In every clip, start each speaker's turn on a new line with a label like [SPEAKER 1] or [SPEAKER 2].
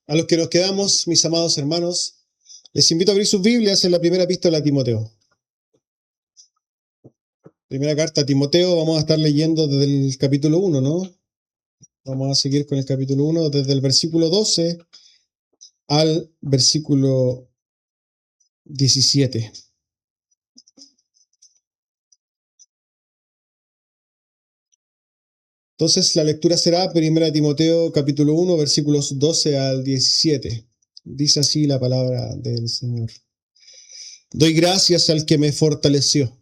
[SPEAKER 1] A los que nos quedamos, mis amados hermanos, les invito a abrir sus Biblias en la primera epístola a Timoteo. Primera carta a Timoteo, vamos a estar leyendo desde el capítulo 1, ¿no? Vamos a seguir con el capítulo 1, desde el versículo 12 al versículo 17. Entonces, la lectura será Primera de Timoteo, capítulo 1, versículos 12 al 17. Dice así la palabra del Señor. Doy gracias al que me fortaleció,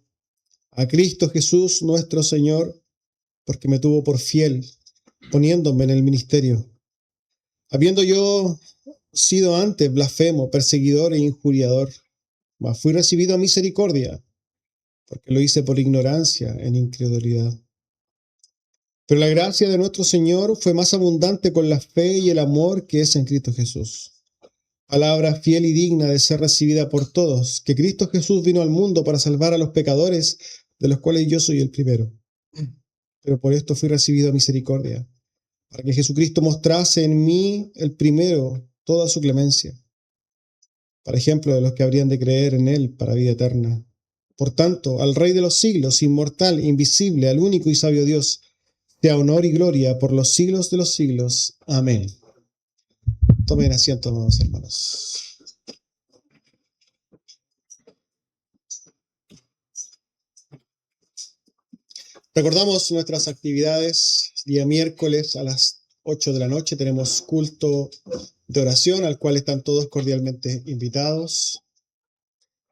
[SPEAKER 1] a Cristo Jesús nuestro Señor, porque me tuvo por fiel, poniéndome en el ministerio. Habiendo yo sido antes blasfemo, perseguidor e injuriador, mas fui recibido a misericordia, porque lo hice por ignorancia en incredulidad. Pero la gracia de nuestro Señor fue más abundante con la fe y el amor que es en Cristo Jesús. Palabra fiel y digna de ser recibida por todos, que Cristo Jesús vino al mundo para salvar a los pecadores, de los cuales yo soy el primero. Pero por esto fui recibido a misericordia, para que Jesucristo mostrase en mí el primero toda su clemencia, para ejemplo de los que habrían de creer en él para vida eterna. Por tanto, al Rey de los siglos, inmortal, invisible, al único y sabio Dios, sea honor y gloria por los siglos de los siglos. Amén. Tomen asiento, amados hermanos. Recordamos nuestras actividades. Día miércoles a las 8 de la noche tenemos culto de oración, al cual están todos cordialmente invitados.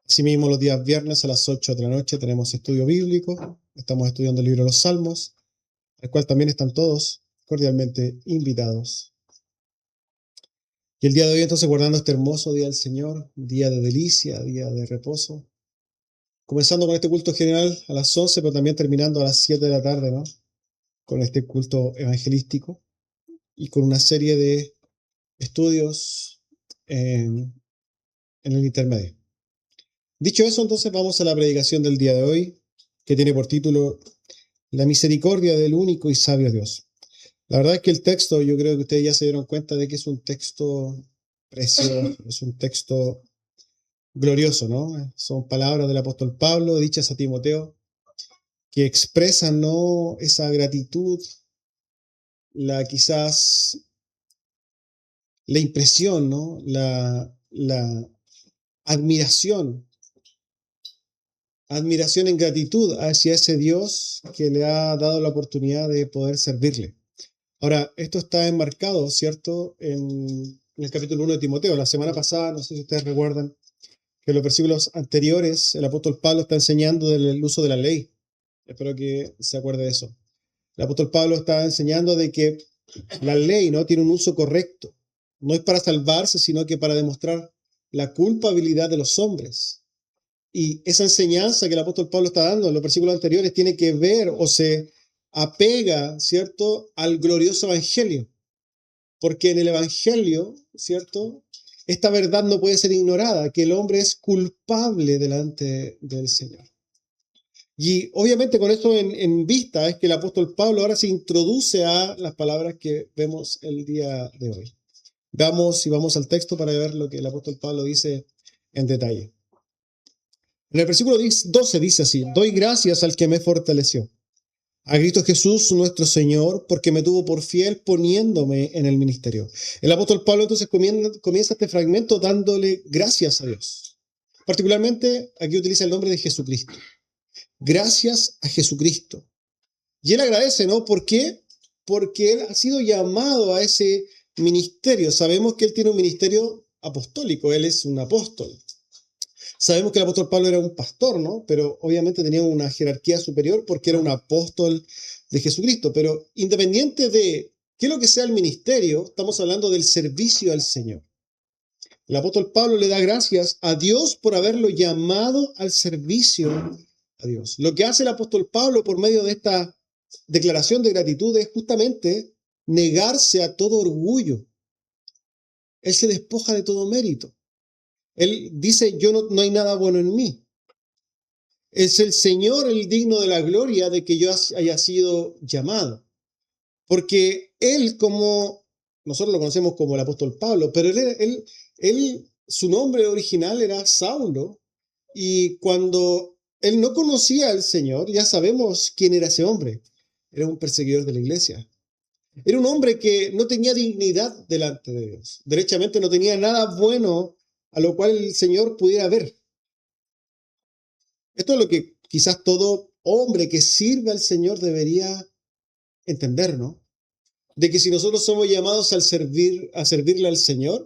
[SPEAKER 1] Asimismo, los días viernes a las 8 de la noche tenemos estudio bíblico. Estamos estudiando el libro de los Salmos, al cual también están todos cordialmente invitados. Y el día de hoy, entonces, guardando este hermoso día del Señor, día de delicia, día de reposo, comenzando con este culto general a las 11, pero también terminando a las 7 de la tarde, ¿no? Con este culto evangelístico y con una serie de estudios en el intermedio. Dicho eso, entonces vamos a la predicación del día de hoy, que tiene por título La misericordia del único y sabio Dios. La verdad es que el texto, yo creo que ustedes ya se dieron cuenta de que es un texto precioso, es un texto glorioso, ¿no? Son palabras del apóstol Pablo dichas a Timoteo que expresan, ¿no?, esa gratitud, quizás la impresión, ¿no?, la admiración en gratitud hacia ese Dios que le ha dado la oportunidad de poder servirle. Ahora, esto está enmarcado, ¿cierto?, en el capítulo 1 de Timoteo. La semana pasada, no sé si ustedes recuerdan, que en los versículos anteriores el apóstol Pablo está enseñando del uso de la ley. Espero que se acuerde de eso. El apóstol Pablo está enseñando de que la ley no tiene un uso correcto. No es para salvarse, sino que para demostrar la culpabilidad de los hombres. Y esa enseñanza que el apóstol Pablo está dando en los versículos anteriores tiene que ver o se apega, ¿cierto?, al glorioso evangelio. Porque en el evangelio, ¿cierto?, esta verdad no puede ser ignorada, que el hombre es culpable delante del Señor. Y obviamente con esto en vista es que el apóstol Pablo ahora se introduce a las palabras que vemos el día de hoy. Vamos al texto para ver lo que el apóstol Pablo dice en detalle. En el versículo 12 dice así: doy gracias al que me fortaleció, a Cristo Jesús nuestro Señor, porque me tuvo por fiel poniéndome en el ministerio. El apóstol Pablo entonces comienza este fragmento dándole gracias a Dios. Particularmente aquí utiliza el nombre de Jesucristo. Gracias a Jesucristo. Y él agradece, ¿no? ¿Por qué? Porque él ha sido llamado a ese ministerio. Sabemos que él tiene un ministerio apostólico, él es un apóstol. Sabemos que el apóstol Pablo era un pastor, ¿no? Pero obviamente tenía una jerarquía superior porque era un apóstol de Jesucristo. Pero independiente de qué es lo que sea el ministerio, estamos hablando del servicio al Señor. El apóstol Pablo le da gracias a Dios por haberlo llamado al servicio a Dios. Lo que hace el apóstol Pablo por medio de esta declaración de gratitud es justamente negarse a todo orgullo. Él se despoja de todo mérito. Él dice: no hay nada bueno en mí. Es el Señor el digno de la gloria de que yo haya sido llamado. Porque él, como nosotros lo conocemos como el apóstol Pablo, pero su nombre original era Saulo, y cuando él no conocía al Señor, ya sabemos quién era ese hombre. Era un perseguidor de la iglesia. Era un hombre que no tenía dignidad delante de Dios. Derechamente no tenía nada bueno a lo cual el Señor pudiera ver. Esto es lo que quizás todo hombre que sirve al Señor debería entender, ¿no? De que si nosotros somos llamados a servirle al Señor,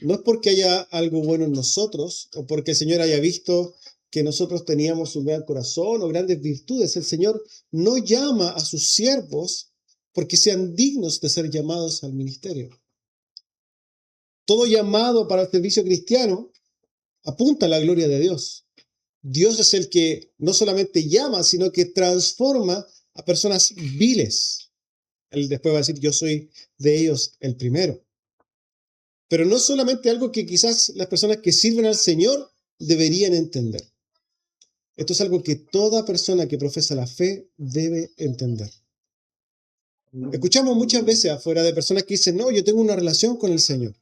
[SPEAKER 1] no es porque haya algo bueno en nosotros o porque el Señor haya visto que nosotros teníamos un gran corazón o grandes virtudes. El Señor no llama a sus siervos porque sean dignos de ser llamados al ministerio. Todo llamado para el servicio cristiano apunta a la gloria de Dios. Dios es el que no solamente llama, sino que transforma a personas viles. Él después va a decir, yo soy de ellos el primero. Pero no es solamente algo que quizás las personas que sirven al Señor deberían entender. Esto es algo que toda persona que profesa la fe debe entender. Escuchamos muchas veces afuera de personas que dicen, no, yo tengo una relación con el Señor.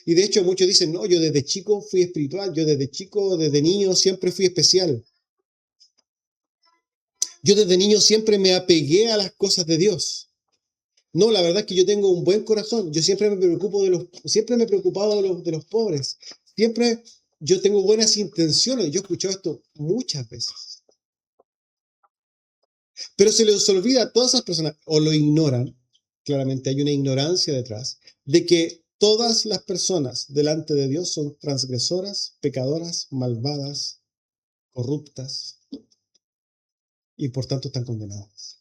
[SPEAKER 1] Y de hecho muchos dicen, no, yo desde chico fui espiritual, yo desde chico, desde niño siempre fui especial. Yo desde niño siempre me apegué a las cosas de Dios. No, la verdad es que yo tengo un buen corazón. Yo siempre me he preocupado de los pobres. Siempre yo tengo buenas intenciones. Yo he escuchado esto muchas veces. Pero se les olvida a todas esas personas, o lo ignoran, claramente hay una ignorancia detrás, de que todas las personas delante de Dios son transgresoras, pecadoras, malvadas, corruptas, y por tanto están condenadas.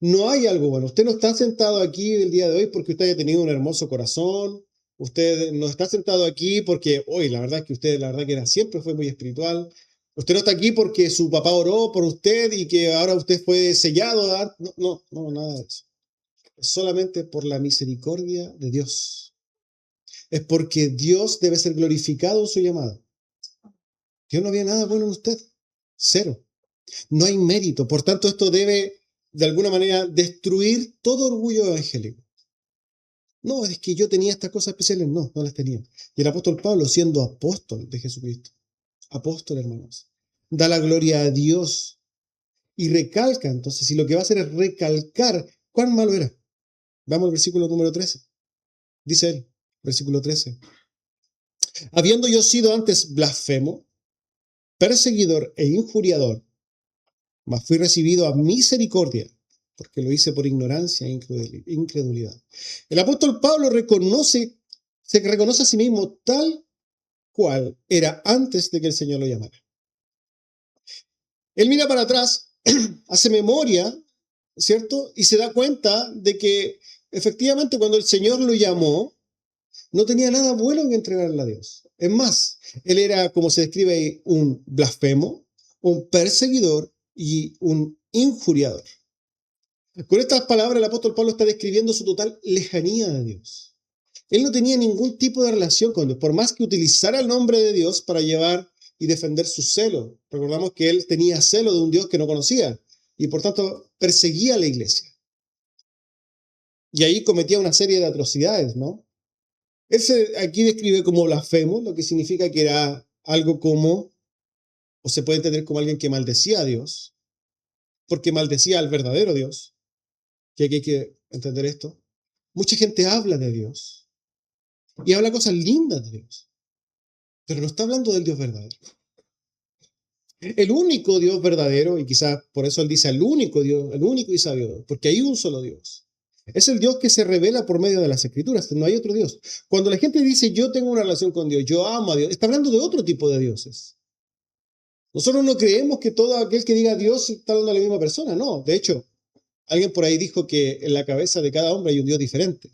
[SPEAKER 1] No hay algo bueno. Usted no está sentado aquí el día de hoy porque usted haya tenido un hermoso corazón. Usted no está sentado aquí porque, hoy la verdad es que usted, la verdad que siempre fue muy espiritual. Usted no está aquí porque su papá oró por usted y que ahora usted fue sellado. No, nada de eso. Es solamente por la misericordia de Dios. Es porque Dios debe ser glorificado en su llamado. Dios no había nada bueno en usted. Cero. No hay mérito. Por tanto, esto debe de alguna manera destruir todo orgullo evangélico. No, es que yo tenía estas cosas especiales. No, no las tenía. Y el apóstol Pablo, siendo apóstol de Jesucristo, apóstol, hermanos, da la gloria a Dios y recalca. Entonces, si lo que va a hacer es recalcar cuán malo era. Vamos al versículo número 13. Dice él, versículo 13. Habiendo yo sido antes blasfemo, perseguidor e injuriador, mas fui recibido a misericordia, porque lo hice por ignorancia e incredulidad. El apóstol Pablo se reconoce a sí mismo tal cual era antes de que el Señor lo llamara. Él mira para atrás, hace memoria, ¿cierto? Y se da cuenta de que efectivamente cuando el Señor lo llamó, no tenía nada bueno que entregarle a Dios. Es más, él era, como se describe ahí, un blasfemo, un perseguidor y un injuriador. Con estas palabras el apóstol Pablo está describiendo su total lejanía de Dios. Él no tenía ningún tipo de relación con Dios, por más que utilizara el nombre de Dios para llevar y defender su celo. Recordamos que él tenía celo de un Dios que no conocía y por tanto perseguía a la iglesia. Y ahí cometía una serie de atrocidades, ¿no? Él aquí describe como blasfemo, lo que significa que era algo como, o se puede entender como alguien que maldecía a Dios, porque maldecía al verdadero Dios, que aquí hay que entender esto. Mucha gente habla de Dios y habla cosas lindas de Dios, pero no está hablando del Dios verdadero. El único Dios verdadero, y quizás por eso él dice el único Dios, el único y sabio Dios, porque hay un solo Dios. Es el Dios que se revela por medio de las Escrituras, no hay otro Dios. Cuando la gente dice yo tengo una relación con Dios, yo amo a Dios, está hablando de otro tipo de dioses. Nosotros no creemos que todo aquel que diga Dios está hablando de la misma persona, no. De hecho, alguien por ahí dijo que en la cabeza de cada hombre hay un Dios diferente.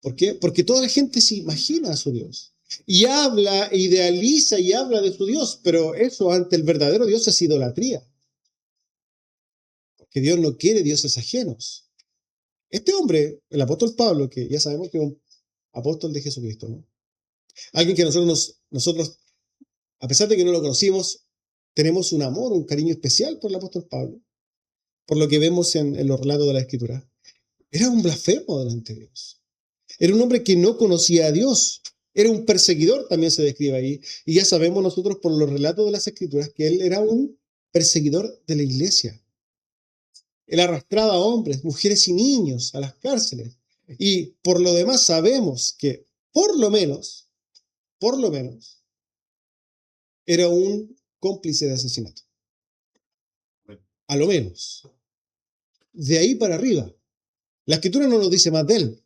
[SPEAKER 1] ¿Por qué? Porque toda la gente se imagina a su Dios. Y habla, idealiza y habla de su Dios, pero eso ante el verdadero Dios es idolatría. Porque Dios no quiere dioses ajenos. Este hombre, el apóstol Pablo, que ya sabemos que es un apóstol de Jesucristo, ¿no? Alguien que nosotros, a pesar de que no lo conocimos, tenemos un amor, un cariño especial por el apóstol Pablo, por lo que vemos en los relatos de la Escritura. Era un blasfemo delante de Dios. Era un hombre que no conocía a Dios. Era un perseguidor, también se describe ahí. Y ya sabemos nosotros por los relatos de las Escrituras que él era un perseguidor de la iglesia. Él arrastraba a hombres, mujeres y niños a las cárceles. Y por lo demás sabemos que por lo menos, era un cómplice de asesinato. A lo menos. De ahí para arriba. La Escritura no nos dice más de él.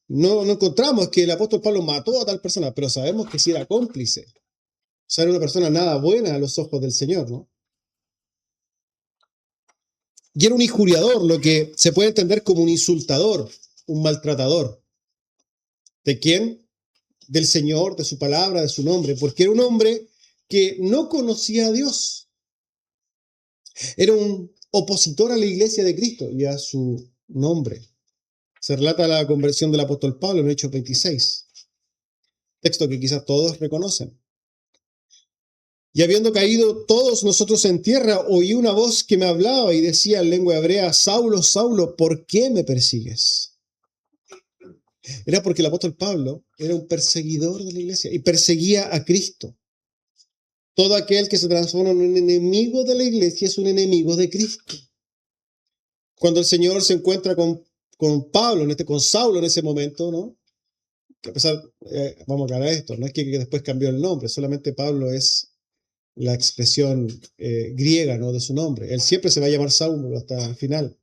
[SPEAKER 1] No encontramos que el apóstol Pablo mató a tal persona, pero sabemos que sí era cómplice. O sea, era una persona nada buena a los ojos del Señor, ¿no? Y era un injuriador, lo que se puede entender como un insultador, un maltratador. ¿De quién? Del Señor, de su palabra, de su nombre, porque era un hombre que no conocía a Dios. Era un opositor a la iglesia de Cristo y a su nombre. Se relata la conversión del apóstol Pablo en Hechos 26, texto que quizás todos reconocen. Y habiendo caído todos nosotros en tierra, oí una voz que me hablaba y decía en lengua hebrea: Saulo, Saulo, ¿por qué me persigues? Era porque el apóstol Pablo era un perseguidor de la iglesia y perseguía a Cristo. Todo aquel que se transforma en un enemigo de la iglesia es un enemigo de Cristo. Cuando el Señor se encuentra con Pablo, con Saulo en ese momento, ¿no? Que a pesar, vamos a aclarar esto, no es que después cambió el nombre, solamente Pablo es la expresión griega, ¿no? De su nombre. Él siempre se va a llamar Saulo hasta el final.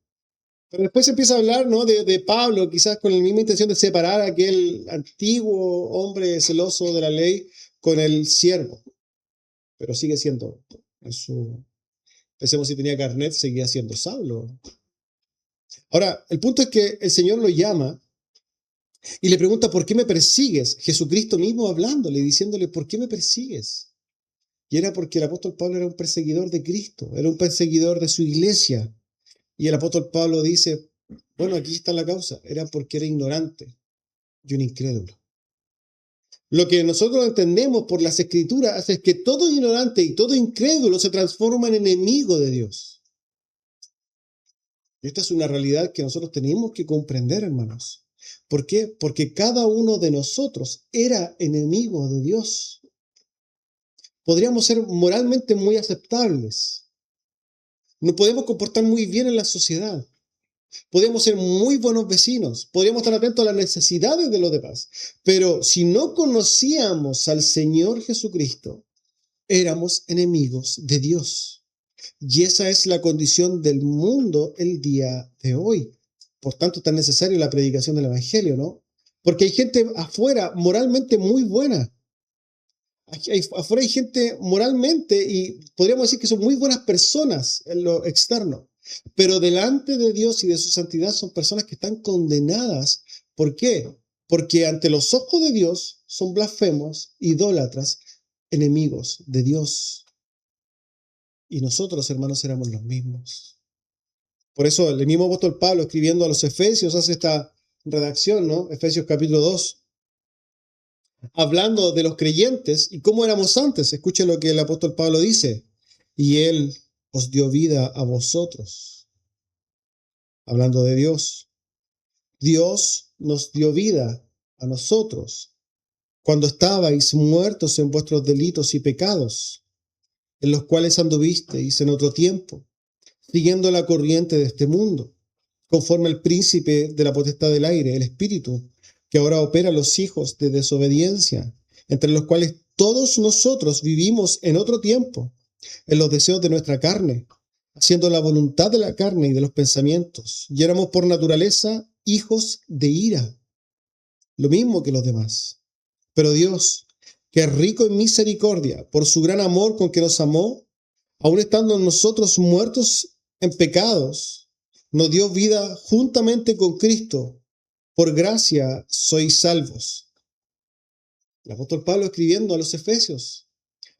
[SPEAKER 1] Pero después se empieza a hablar, ¿no? de Pablo, quizás con la misma intención de separar a aquel antiguo hombre celoso de la ley con el siervo. Pero sigue siendo, pensemos si tenía carnet, seguía siendo Saulo. Ahora, el punto es que el Señor lo llama y le pregunta: ¿por qué me persigues? Jesucristo mismo hablándole, diciéndole: ¿por qué me persigues? Y era porque el apóstol Pablo era un perseguidor de Cristo, era un perseguidor de su iglesia. Y el apóstol Pablo dice: bueno, aquí está la causa, era porque era ignorante y un incrédulo. Lo que nosotros entendemos por las Escrituras es que todo ignorante y todo incrédulo se transforma en enemigo de Dios. Y esta es una realidad que nosotros tenemos que comprender, hermanos. ¿Por qué? Porque cada uno de nosotros era enemigo de Dios. Podríamos ser moralmente muy aceptables. Nos podemos comportar muy bien en la sociedad. Podríamos ser muy buenos vecinos. Podríamos estar atentos a las necesidades de los demás. Pero si no conocíamos al Señor Jesucristo, éramos enemigos de Dios. Y esa es la condición del mundo el día de hoy. Por tanto, es tan necesaria la predicación del Evangelio, ¿no? Porque hay gente afuera moralmente muy buena. Afuera hay gente moralmente y podríamos decir que son muy buenas personas en lo externo. Pero delante de Dios y de su santidad son personas que están condenadas. ¿Por qué? Porque ante los ojos de Dios son blasfemos, idólatras, enemigos de Dios. Y nosotros, hermanos, éramos los mismos. Por eso el mismo apóstol Pablo, escribiendo a los Efesios, hace esta redacción, ¿no? Efesios capítulo 2, hablando de los creyentes y cómo éramos antes. Escuchen lo que el apóstol Pablo dice: y Él os dio vida a vosotros. Hablando de Dios. Dios nos dio vida a nosotros cuando estabais muertos en vuestros delitos y pecados, en los cuales anduvisteis en otro tiempo, siguiendo la corriente de este mundo, conforme al príncipe de la potestad del aire, el espíritu, que ahora opera en los hijos de desobediencia, entre los cuales todos nosotros vivimos en otro tiempo, en los deseos de nuestra carne, haciendo la voluntad de la carne y de los pensamientos, y éramos por naturaleza hijos de ira, lo mismo que los demás. Pero Dios, que es rico en misericordia, por su gran amor con que nos amó, aun estando nosotros muertos en pecados, nos dio vida juntamente con Cristo. Por gracia sois salvos. El apóstol Pablo, escribiendo a los Efesios,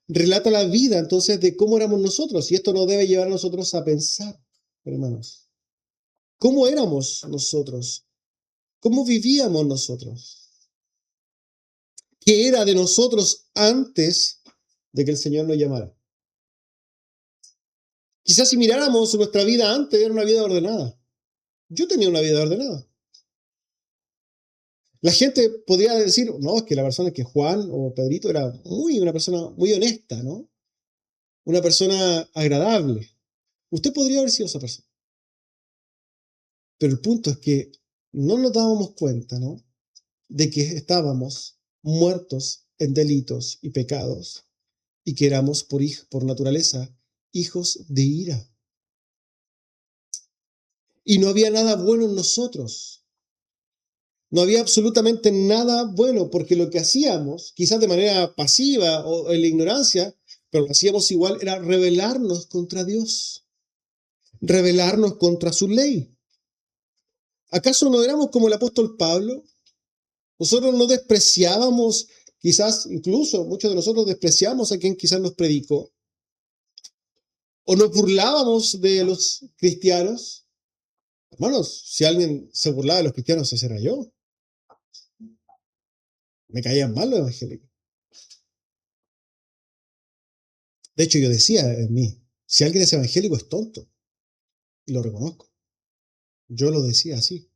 [SPEAKER 1] relata la vida entonces de cómo éramos nosotros, y esto nos debe llevar a nosotros a pensar, hermanos. ¿Cómo éramos nosotros? ¿Cómo vivíamos nosotros? ¿Qué era de nosotros antes de que el Señor nos llamara? Quizás si miráramos nuestra vida antes, era una vida ordenada. Yo tenía una vida ordenada. La gente podría decir, no, es que la persona que Juan o Pedrito era una persona muy honesta, ¿no? Una persona agradable. Usted podría haber sido esa persona. Pero el punto es que no nos dábamos cuenta, ¿no? De que estábamos muertos en delitos y pecados y que éramos por naturaleza hijos de ira. Y no había nada bueno en nosotros. No había absolutamente nada bueno, porque lo que hacíamos, quizás de manera pasiva o en la ignorancia, pero lo hacíamos igual, era rebelarnos contra Dios, rebelarnos contra su ley. ¿Acaso no éramos como el apóstol Pablo? Nosotros no despreciábamos, quizás incluso muchos de nosotros despreciamos a quien quizás nos predicó, o nos burlábamos de los cristianos. Hermanos, si alguien se burlaba de los cristianos, ese era yo. Me caían mal los evangélicos. De hecho, yo decía en mí, si alguien es evangélico es tonto. Y lo reconozco. Yo lo decía así.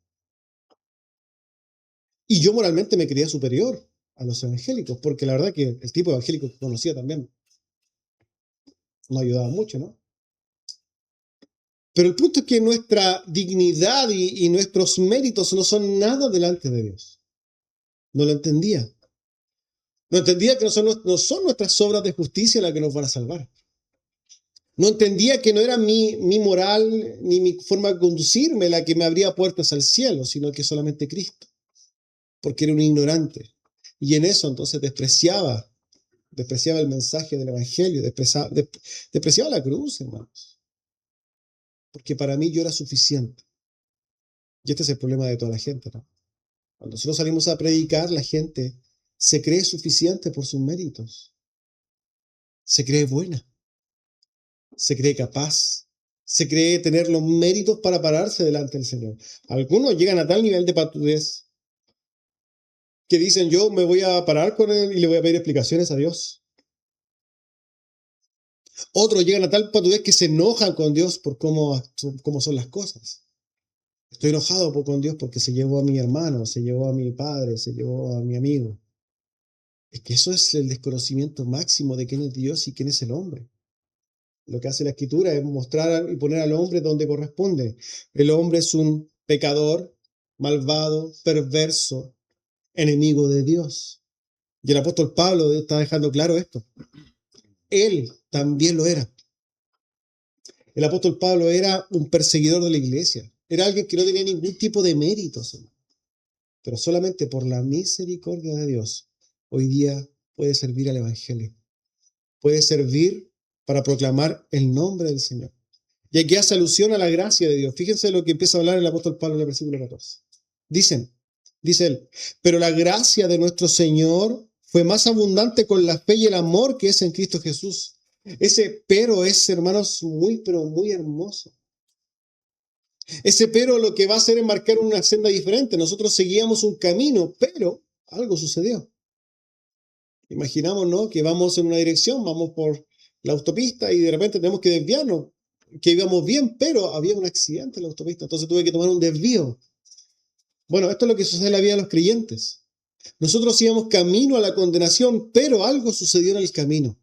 [SPEAKER 1] Y yo moralmente me creía superior a los evangélicos, porque la verdad que el tipo de evangélico que conocía también no ayudaba mucho, ¿no? Pero el punto es que nuestra dignidad y nuestros méritos no son nada delante de Dios. No lo entendía. No entendía que no son nuestras obras de justicia las que nos van a salvar. No entendía que no era mi moral ni mi forma de conducirme la que me abría puertas al cielo, sino que solamente Cristo, porque era un ignorante. Y en eso entonces despreciaba el mensaje del Evangelio, despreciaba la cruz, hermanos, porque para mí yo era suficiente. Y este es el problema de toda la gente, ¿no? Cuando nosotros salimos a predicar, la gente se cree suficiente por sus méritos, se cree buena, se cree capaz, se cree tener los méritos para pararse delante del Señor. Algunos llegan a tal nivel de patudez que dicen, yo me voy a parar con él y le voy a pedir explicaciones a Dios. Otros llegan a tal patudez que se enojan con Dios por cómo son las cosas. Estoy enojado con Dios porque se llevó a mi hermano, se llevó a mi padre, se llevó a mi amigo. Es que eso es el desconocimiento máximo de quién es Dios y quién es el hombre. Lo que hace la Escritura es mostrar y poner al hombre donde corresponde. El hombre es un pecador, malvado, perverso, enemigo de Dios. Y el apóstol Pablo está dejando claro esto. Él también lo era. El apóstol Pablo era un perseguidor de la iglesia. Era alguien que no tenía ningún tipo de méritos, pero solamente por la misericordia de Dios, hoy día puede servir al Evangelio. Puede servir para proclamar el nombre del Señor. Y aquí hace alusión a la gracia de Dios. Fíjense lo que empieza a hablar el apóstol Pablo en el versículo 14. Dice él, pero la gracia de nuestro Señor fue más abundante con la fe y el amor que es en Cristo Jesús. Ese pero es, hermanos, pero muy hermoso. Ese pero lo que va a hacer es marcar una senda diferente. Nosotros seguíamos un camino, pero algo sucedió. Imaginamos, ¿no? Que vamos en una dirección, vamos por la autopista y de repente tenemos que desviarnos, que íbamos bien, pero había un accidente en la autopista, entonces tuve que tomar un desvío. Bueno, esto es lo que sucede en la vida de los creyentes. Nosotros íbamos camino a la condenación, pero algo sucedió en el camino.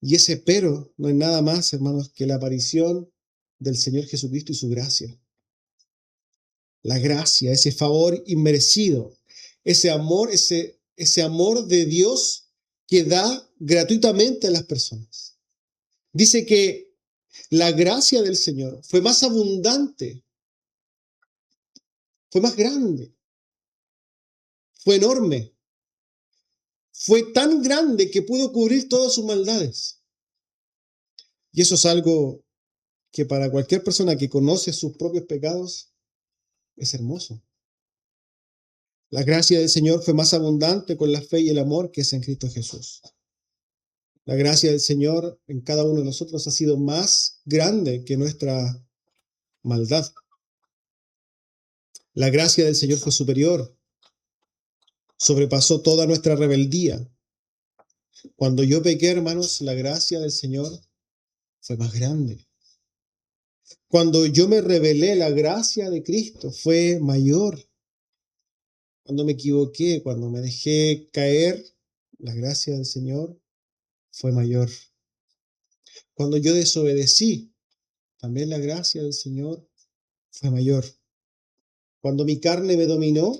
[SPEAKER 1] Y ese pero no es nada más, hermanos, que la aparición del Señor Jesucristo y su gracia. La gracia, ese favor inmerecido, ese amor de Dios que da gratuitamente a las personas. Dice que la gracia del Señor fue más abundante, fue más grande, fue enorme, fue tan grande que pudo cubrir todas sus maldades. Y eso es algo que para cualquier persona que conoce sus propios pecados es hermoso. La gracia del Señor fue más abundante con la fe y el amor que es en Cristo Jesús. La gracia del Señor en cada uno de nosotros ha sido más grande que nuestra maldad. La gracia del Señor fue superior, sobrepasó toda nuestra rebeldía. Cuando yo pequé, hermanos, la gracia del Señor fue más grande. Cuando yo me rebelé, la gracia de Cristo fue mayor. Cuando me equivoqué, cuando me dejé caer, la gracia del Señor fue mayor. Cuando yo desobedecí, también la gracia del Señor fue mayor. Cuando mi carne me dominó,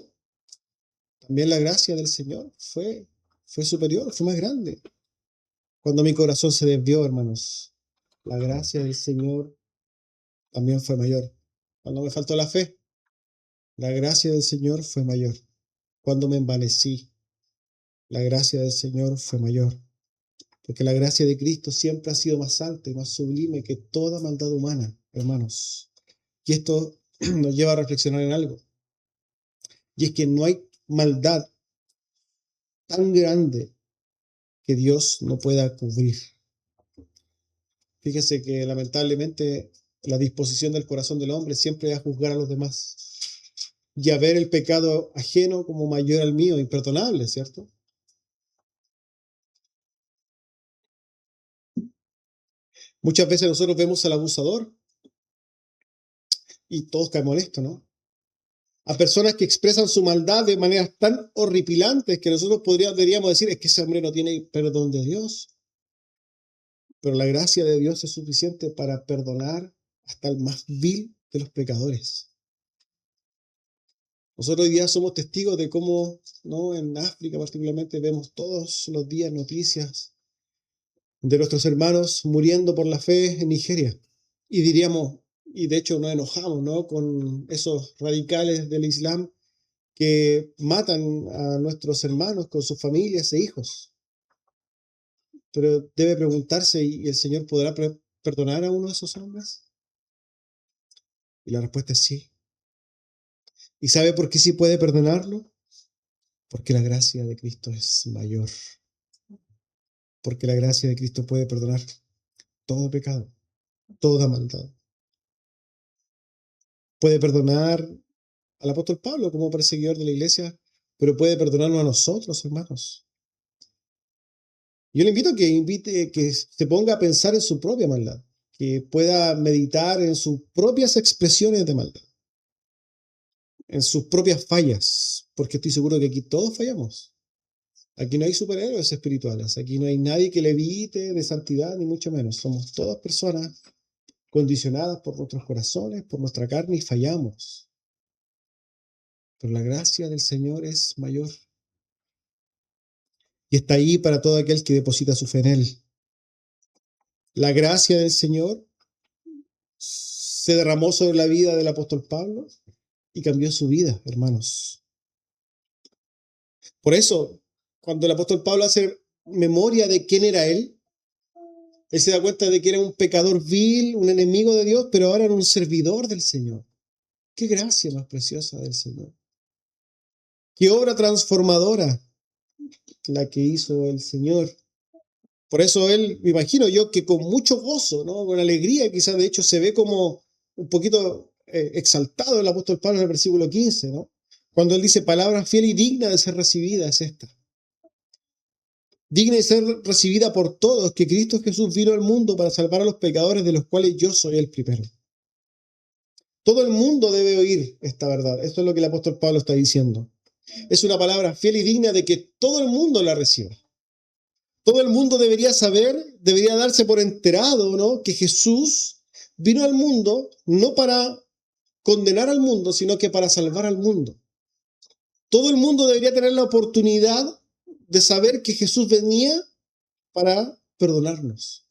[SPEAKER 1] también la gracia del Señor fue superior, fue más grande. Cuando mi corazón se desvió, hermanos, la gracia del Señor también fue mayor. Cuando me faltó la fe, la gracia del Señor fue mayor. Cuando me envanecí, la gracia del Señor fue mayor. Porque la gracia de Cristo siempre ha sido más alta y más sublime que toda maldad humana, hermanos. Y esto nos lleva a reflexionar en algo. Y es que no hay maldad tan grande que Dios no pueda cubrir. Fíjese que lamentablemente la disposición del corazón del hombre siempre es a juzgar a los demás y a ver el pecado ajeno como mayor al mío, imperdonable, ¿cierto? Muchas veces nosotros vemos al abusador y todos caemos en esto, ¿no? A personas que expresan su maldad de maneras tan horripilantes que nosotros deberíamos decir, es que ese hombre no tiene perdón de Dios. Pero la gracia de Dios es suficiente para perdonar hasta el más vil de los pecadores. Nosotros hoy día somos testigos de cómo, ¿no?, en África particularmente vemos todos los días noticias de nuestros hermanos muriendo por la fe en Nigeria. Y diríamos, y de hecho nos enojamos, ¿no?, con esos radicales del Islam que matan a nuestros hermanos con sus familias e hijos. Pero debe preguntarse, ¿y el Señor podrá perdonar a uno de esos hombres? Y la respuesta es sí. ¿Y sabe por qué sí puede perdonarlo? Porque la gracia de Cristo es mayor. Porque la gracia de Cristo puede perdonar todo pecado, toda maldad. Puede perdonar al apóstol Pablo como perseguidor de la iglesia, pero puede perdonarnos a nosotros, hermanos. Yo le invito a que se ponga a pensar en su propia maldad, que pueda meditar en sus propias expresiones de maldad, en sus propias fallas, porque estoy seguro que aquí todos fallamos. Aquí no hay superhéroes espirituales, aquí no hay nadie que levite de santidad, ni mucho menos. Somos todas personas condicionadas por nuestros corazones, por nuestra carne, y fallamos. Pero la gracia del Señor es mayor. Y está ahí para todo aquel que deposita su fe en Él. La gracia del Señor se derramó sobre la vida del apóstol Pablo y cambió su vida, hermanos. Por eso, cuando el apóstol Pablo hace memoria de quién era él se da cuenta de que era un pecador vil, un enemigo de Dios, pero ahora era un servidor del Señor. Qué gracia más preciosa del Señor. Qué obra transformadora la que hizo el Señor. Por eso él, me imagino yo, que con mucho gozo, ¿no?, con alegría, quizás de hecho se ve como un poquito exaltado el apóstol Pablo en el versículo 15, ¿no? Cuando él dice, palabra fiel y digna de ser recibida es esta. Digna de ser recibida por todos, que Cristo Jesús vino al mundo para salvar a los pecadores, de los cuales yo soy el primero. Todo el mundo debe oír esta verdad. Esto es lo que el apóstol Pablo está diciendo. Es una palabra fiel y digna de que todo el mundo la reciba. Todo el mundo debería saber, debería darse por enterado, ¿no?, que Jesús vino al mundo no para condenar al mundo, sino que para salvar al mundo. Todo el mundo debería tener la oportunidad de saber que Jesús venía para perdonarnos.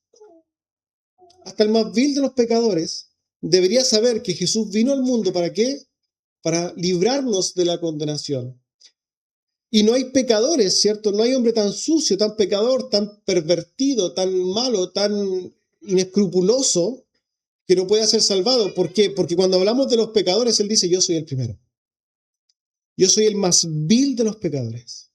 [SPEAKER 1] Hasta el más vil de los pecadores debería saber que Jesús vino al mundo, ¿para qué? Para librarnos de la condenación. Y no hay pecadores, ¿cierto? No hay hombre tan sucio, tan pecador, tan pervertido, tan malo, tan inescrupuloso que no pueda ser salvado. ¿Por qué? Porque cuando hablamos de los pecadores, Él dice, yo soy el primero. Yo soy el más vil de los pecadores.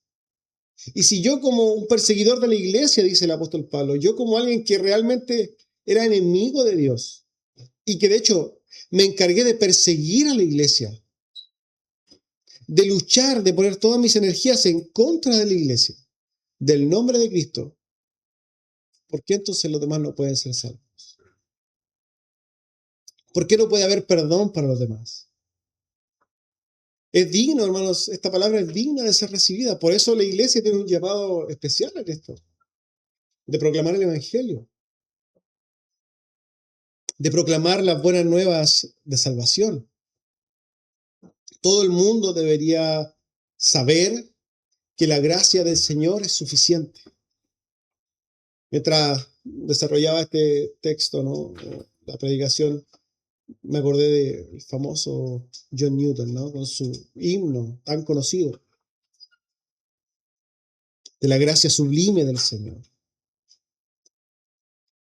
[SPEAKER 1] Y si yo, como un perseguidor de la iglesia, dice el apóstol Pablo, yo como alguien que realmente era enemigo de Dios y que de hecho me encargué de perseguir a la iglesia, de luchar, de poner todas mis energías en contra de la iglesia, del nombre de Cristo, ¿por qué entonces los demás no pueden ser salvos? ¿Por qué no puede haber perdón para los demás? Es digno, hermanos, esta palabra es digna de ser recibida. Por eso la iglesia tiene un llamado especial en esto, de proclamar el Evangelio, de proclamar las buenas nuevas de salvación. Todo el mundo debería saber que la gracia del Señor es suficiente. Mientras desarrollaba este texto, ¿no? La predicación, me acordé del famoso John Newton, ¿no? Con su himno tan conocido, de la gracia sublime del Señor.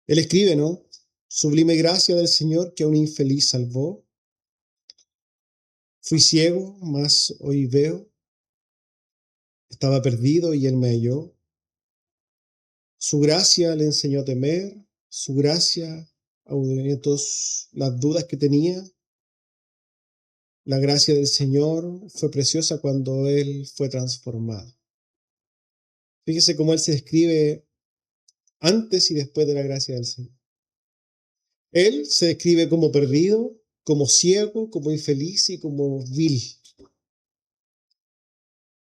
[SPEAKER 1] Él escribe, ¿no? Sublime gracia del Señor que a un infeliz salvó. Fui ciego, mas hoy veo. Estaba perdido y él me halló. Su gracia le enseñó a temer. Su gracia ahuyentó todas las dudas que tenía. La gracia del Señor fue preciosa cuando él fue transformado. Fíjese cómo él se describe antes y después de la gracia del Señor. Él se describe como perdido, como ciego, como infeliz y como vil.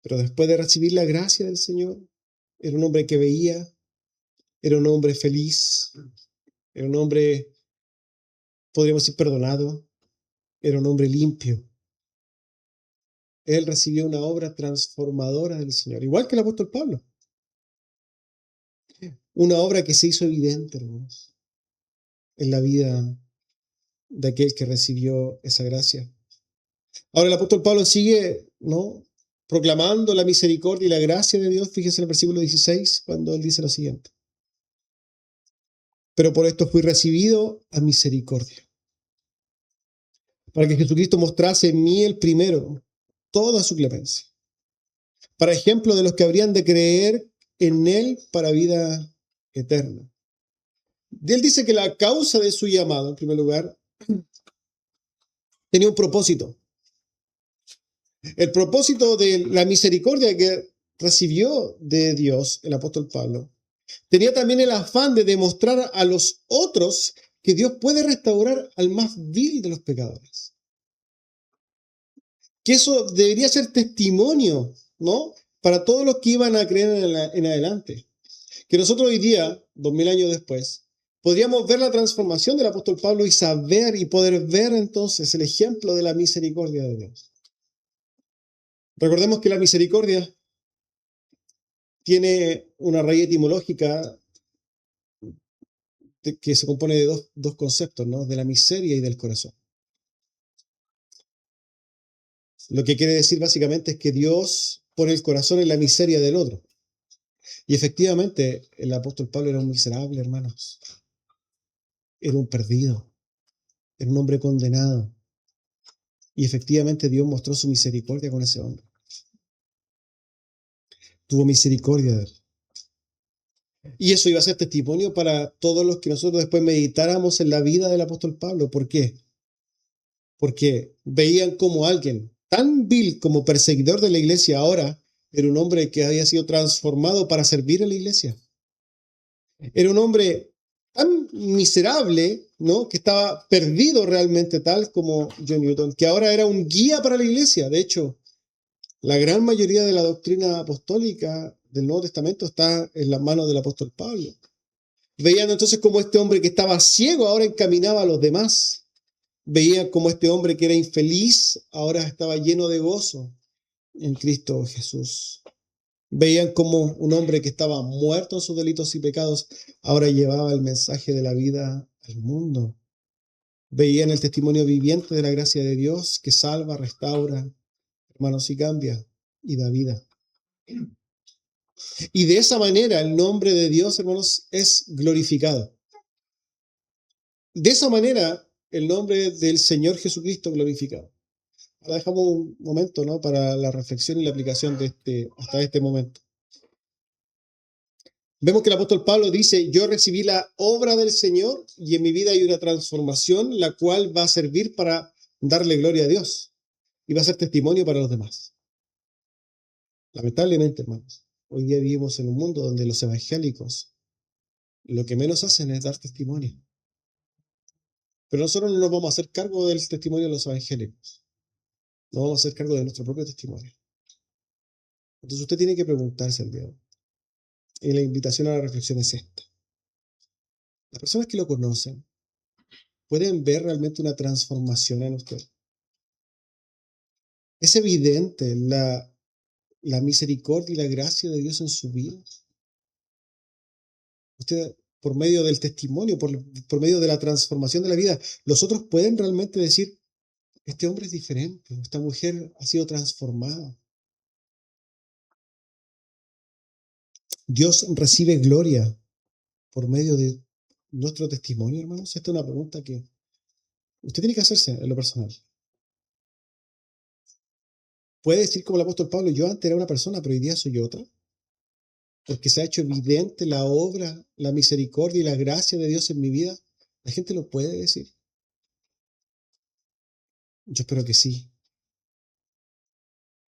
[SPEAKER 1] Pero después de recibir la gracia del Señor, era un hombre que veía, era un hombre feliz, era un hombre, podríamos decir, perdonado, era un hombre limpio. Él recibió una obra transformadora del Señor, igual que el apóstol Pablo. Una obra que se hizo evidente, hermanos, en la vida de aquel que recibió esa gracia. Ahora el apóstol Pablo sigue, ¿no?, proclamando la misericordia y la gracia de Dios. Fíjense en el versículo 16, cuando él dice lo siguiente. Pero por esto fui recibido a misericordia, para que Jesucristo mostrase en mí el primero toda su clemencia, para ejemplo de los que habrían de creer en él para vida eterna. Y él dice que la causa de su llamado, en primer lugar, tenía un propósito. El propósito de la misericordia que recibió de Dios el apóstol Pablo tenía también el afán de demostrar a los otros que Dios puede restaurar al más vil de los pecadores. Que eso debería ser testimonio, ¿no?, para todos los que iban a creer en adelante. Que nosotros hoy día, 2000 años después, podríamos ver la transformación del apóstol Pablo y saber y poder ver entonces el ejemplo de la misericordia de Dios. Recordemos que la misericordia tiene una raíz etimológica que se compone de dos conceptos, ¿no?, de la miseria y del corazón. Lo que quiere decir básicamente es que Dios pone el corazón en la miseria del otro. Y efectivamente, el apóstol Pablo era un miserable, hermanos. Era un perdido. Era un hombre condenado. Y efectivamente Dios mostró su misericordia con ese hombre. Tuvo misericordia de él. Y eso iba a ser testimonio para todos los que nosotros después meditáramos en la vida del apóstol Pablo. ¿Por qué? Porque veían como alguien tan vil como perseguidor de la iglesia ahora era un hombre que había sido transformado para servir a la iglesia. Era un hombre tan miserable, ¿no?, que estaba perdido realmente, tal como John Newton, que ahora era un guía para la iglesia. De hecho, la gran mayoría de la doctrina apostólica del Nuevo Testamento está en las manos del apóstol Pablo. Veían entonces cómo este hombre que estaba ciego ahora encaminaba a los demás. Veían cómo este hombre que era infeliz ahora estaba lleno de gozo en Cristo Jesús. Veían cómo un hombre que estaba muerto en sus delitos y pecados ahora llevaba el mensaje de la vida al mundo. Veían el testimonio viviente de la gracia de Dios que salva, restaura, hermanos, y cambia y da vida. Y de esa manera el nombre de Dios, hermanos, es glorificado. De esa manera el nombre del Señor Jesucristo glorificado. Ahora dejamos un momento, ¿no?, para la reflexión y la aplicación de hasta este momento. Vemos que el apóstol Pablo dice, yo recibí la obra del Señor y en mi vida hay una transformación, la cual va a servir para darle gloria a Dios y va a ser testimonio para los demás. Lamentablemente, hermanos, hoy día vivimos en un mundo donde los evangélicos lo que menos hacen es dar testimonio. Pero nosotros no nos vamos a hacer cargo del testimonio de los evangélicos. Nos vamos a hacer cargo de nuestro propio testimonio. Entonces usted tiene que preguntarse el día de hoy. Y la invitación a la reflexión es esta. Las personas que lo conocen pueden ver realmente una transformación en usted. Es evidente la misericordia y la gracia de Dios en su vida. Usted, por medio del testimonio, por medio de la transformación de la vida, los otros pueden realmente decir, este hombre es diferente, esta mujer ha sido transformada. Dios recibe gloria por medio de nuestro testimonio, hermanos. Esta es una pregunta que usted tiene que hacerse en lo personal. Puede decir como el apóstol Pablo, yo antes era una persona, pero hoy día soy otra. Porque se ha hecho evidente la obra, la misericordia y la gracia de Dios en mi vida. La gente lo puede decir. Yo espero que sí.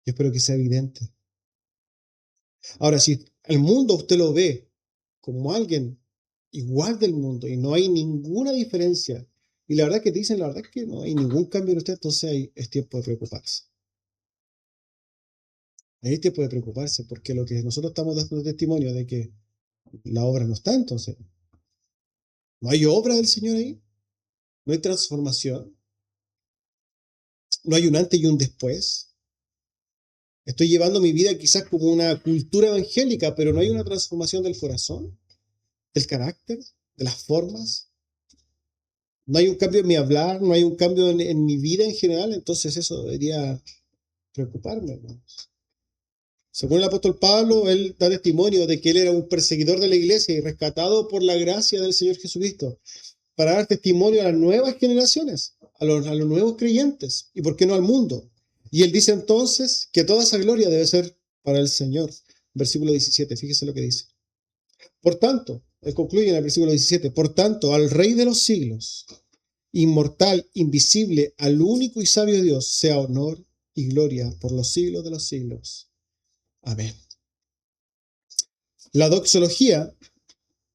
[SPEAKER 1] Yo espero que sea evidente. Ahora, si el mundo usted lo ve como alguien igual del mundo y no hay ninguna diferencia, y la verdad que te dicen, la verdad es que no hay ningún cambio en usted, entonces es tiempo de preocuparse. Ahí es tiempo de preocuparse, porque lo que nosotros estamos dando testimonio de que la obra no está, entonces. No hay obra del Señor ahí, no hay transformación, no hay un antes y un después. Estoy llevando mi vida quizás como una cultura evangélica, pero no hay una transformación del corazón, del carácter, de las formas. No hay un cambio en mi hablar, no hay un cambio en mi vida en general, entonces eso debería preocuparme, hermanos. Según el apóstol Pablo, él da testimonio de que él era un perseguidor de la iglesia y rescatado por la gracia del Señor Jesucristo para dar testimonio a las nuevas generaciones, a los nuevos creyentes y, ¿por qué no, al mundo? Y él dice entonces que toda esa gloria debe ser para el Señor. Versículo 17, fíjese lo que dice. Por tanto, él concluye en el versículo 17, por tanto, al Rey de los siglos, inmortal, invisible, al único y sabio Dios, sea honor y gloria por los siglos de los siglos. Amén. La doxología,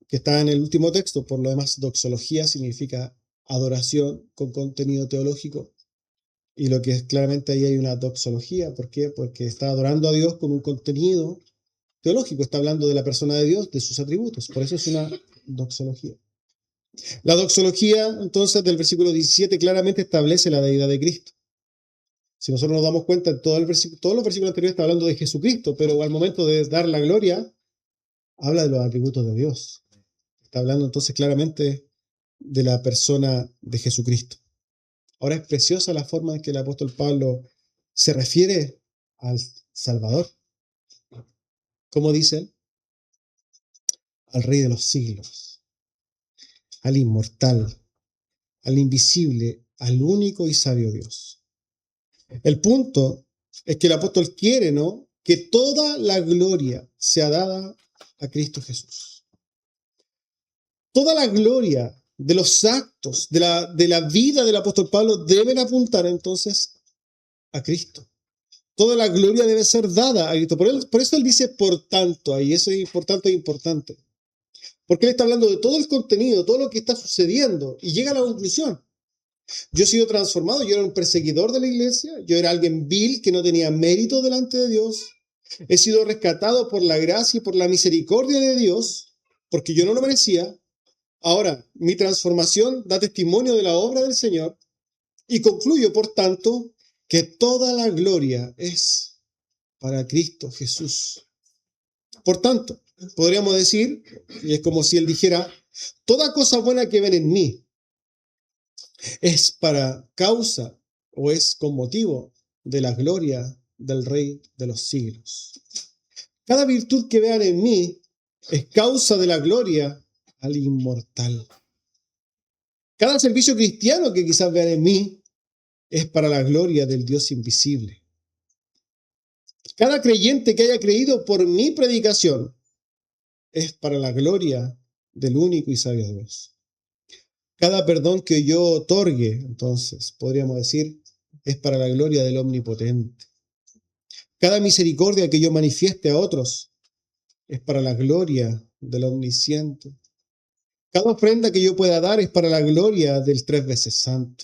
[SPEAKER 1] que está en el último texto, por lo demás, doxología significa adoración con contenido teológico. Y lo que es claramente ahí hay una doxología. ¿Por qué? Porque está adorando a Dios con un contenido teológico. Está hablando de la persona de Dios, de sus atributos. Por eso es una doxología. La doxología, entonces, del versículo 17 claramente establece la deidad de Cristo. Si nosotros nos damos cuenta, todos los versículos anteriores están hablando de Jesucristo, pero al momento de dar la gloria, habla de los atributos de Dios. Está hablando entonces claramente de la persona de Jesucristo. Ahora es preciosa la forma en que el apóstol Pablo se refiere al Salvador. ¿Cómo dice? Al Rey de los siglos, al inmortal, al invisible, al único y sabio Dios. El punto es que el apóstol quiere, ¿no?, que toda la gloria sea dada a Cristo Jesús. Toda la gloria de los actos, de la vida del apóstol Pablo deben apuntar entonces a Cristo. Toda la gloria debe ser dada a Cristo. Por eso él dice por tanto, y eso es importante. Porque él está hablando de todo el contenido, todo lo que está sucediendo, y llega a la conclusión. Yo he sido transformado, yo era un perseguidor de la iglesia, yo era alguien vil que no tenía mérito delante de Dios. He sido rescatado por la gracia y por la misericordia de Dios, porque yo no lo merecía. Ahora, mi transformación da testimonio de la obra del Señor y concluyo, por tanto, que toda la gloria es para Cristo Jesús. Por tanto, podríamos decir, y es como si él dijera, toda cosa buena que ven en mí es para causa o es con motivo de la gloria del Rey de los siglos. Cada virtud que vean en mí es causa de la gloria al inmortal. Cada servicio cristiano que quizás vean en mí es para la gloria del Dios invisible. Cada creyente que haya creído por mi predicación es para la gloria del único y sabio Dios. Cada perdón que yo otorgue, entonces, podríamos decir, es para la gloria del Omnipotente. Cada misericordia que yo manifieste a otros es para la gloria del Omnisciente. Cada ofrenda que yo pueda dar es para la gloria del 3 veces santo.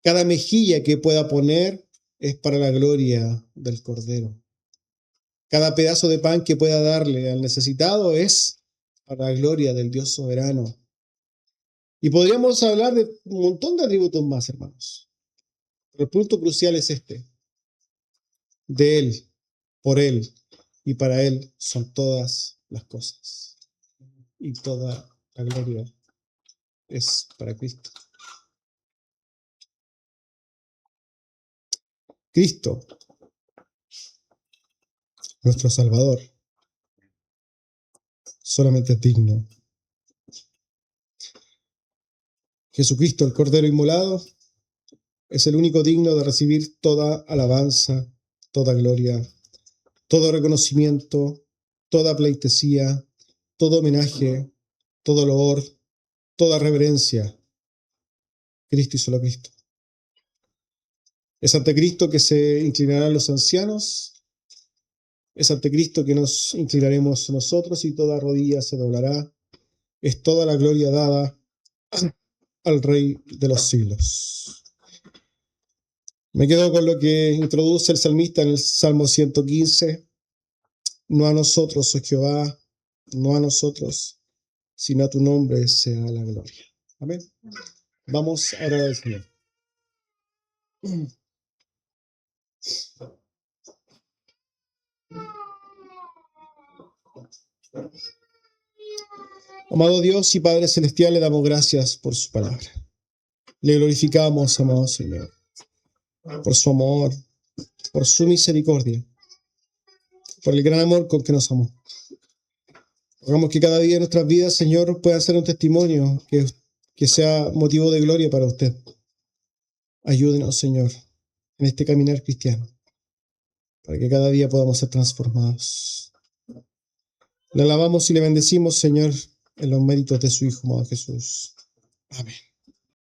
[SPEAKER 1] Cada mejilla que pueda poner es para la gloria del Cordero. Cada pedazo de pan que pueda darle al necesitado es para la gloria del Dios soberano. Y podríamos hablar de un montón de atributos más, hermanos. Pero el punto crucial es este. De Él, por Él y para Él son todas las cosas. Y toda la gloria es para Cristo. Cristo, nuestro Salvador, solamente es digno. Jesucristo, el Cordero inmolado, es el único digno de recibir toda alabanza, toda gloria, todo reconocimiento, toda pleitesía, todo homenaje, todo loor, toda reverencia. Cristo y solo Cristo. Es ante Cristo que se inclinarán los ancianos, es ante Cristo que nos inclinaremos nosotros y toda rodilla se doblará. Es toda la gloria dada al Rey de los siglos. Me quedo con lo que introduce el salmista en el Salmo 115. No a nosotros, oh Jehová, no a nosotros, sino a tu nombre sea la gloria. Amén. Vamos a orar al Señor. Amado Dios y Padre Celestial, le damos gracias por su palabra. Le glorificamos, amado Señor, por su amor, por su misericordia, por el gran amor con que nos amó. Rogamos que cada día de nuestras vidas, Señor, pueda ser un testimonio que sea motivo de gloria para usted. Ayúdenos, Señor, en este caminar cristiano, para que cada día podamos ser transformados. Le alabamos y le bendecimos, Señor, en los méritos de su Hijo, amado Jesús. Amén.